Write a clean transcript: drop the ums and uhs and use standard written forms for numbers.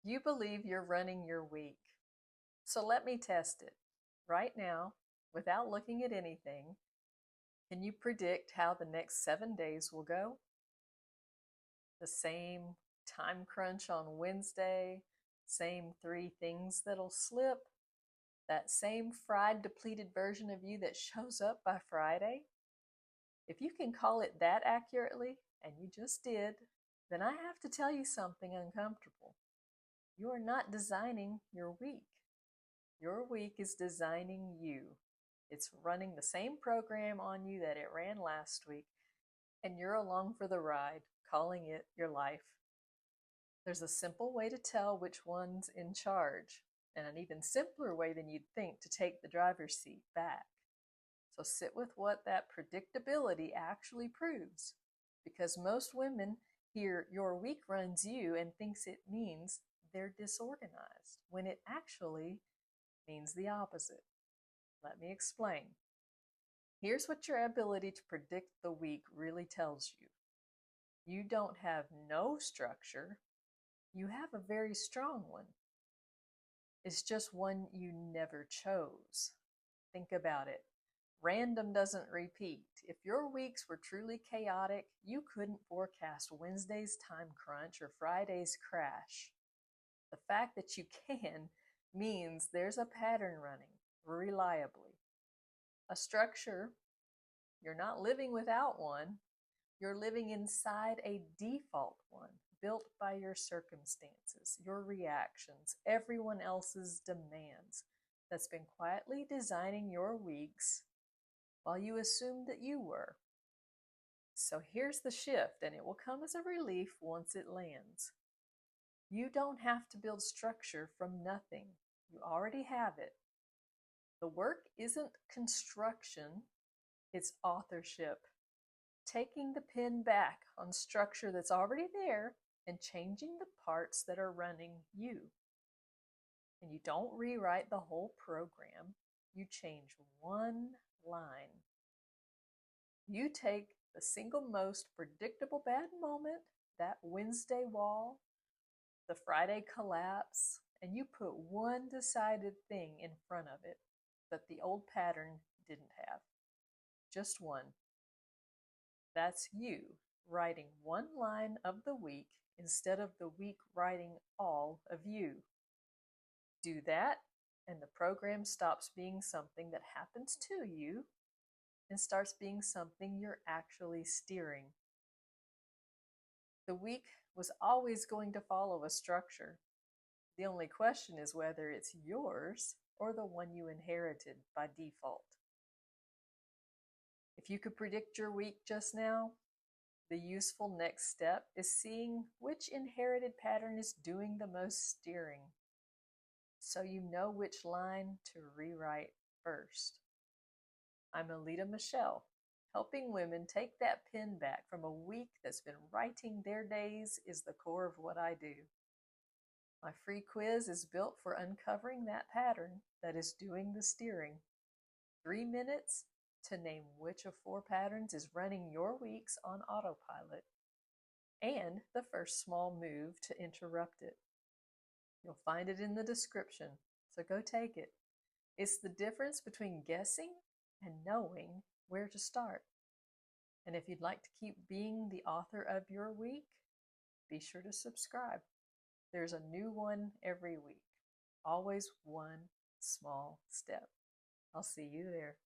You believe you're running your week. So let me test it. Right now, without looking at anything, can you predict how the next 7 days will go? The same time crunch on Wednesday, same three things that'll slip, that same fried, depleted version of you that shows up by Friday? If you can call it that accurately, and you just did, then I have to tell you something uncomfortable. You are not designing your week. Your week is designing you. It's running the same program on you that it ran last week, and you're along for the ride, calling it your life. There's a simple way to tell which one's in charge, and an even simpler way than you'd think to take the driver's seat back. So sit with what that predictability actually proves, because most women hear your week runs you and thinks it means they're disorganized, when it actually means the opposite. Let me explain. Here's what your ability to predict the week really tells you. You don't have no structure. You have a very strong one. It's just one you never chose. Think about it. Random doesn't repeat. If your weeks were truly chaotic, you couldn't forecast Wednesday's time crunch or Friday's crash. The fact that you can means there's a pattern running reliably. A structure, you're not living without one. You're living inside a default one, built by your circumstances, your reactions, everyone else's demands, that's been quietly designing your weeks while you assumed that you were. So here's the shift, and it will come as a relief once it lands. You don't have to build structure from nothing. You already have it. The work isn't construction, it's authorship. Taking the pen back on structure that's already there and changing the parts that are running you. And you don't rewrite the whole program, you change one line. You take the single most predictable bad moment, that Wednesday wall, the Friday collapse, and you put one decided thing in front of it that the old pattern didn't have. Just one. That's you writing one line of the week instead of the week writing all of you. Do that, and the program stops being something that happens to you and starts being something you're actually steering. The week was always going to follow a structure. The only question is whether it's yours or the one you inherited by default. If you could predict your week just now, the useful next step is seeing which inherited pattern is doing the most steering, so you know which line to rewrite first. I'm Aleta Michelle, helping women take that pen back from a week that's been writing their days is the core of what I do. My free quiz is built for uncovering that pattern that is doing the steering. 3 minutes to name which of 4 patterns is running your weeks on autopilot, and the first small move to interrupt it. You'll find it in the description, so go take it. It's the difference between guessing and knowing where to start. And if you'd like to keep being the author of your week, be sure to subscribe. There's a new one every week. Always one small step. I'll see you there.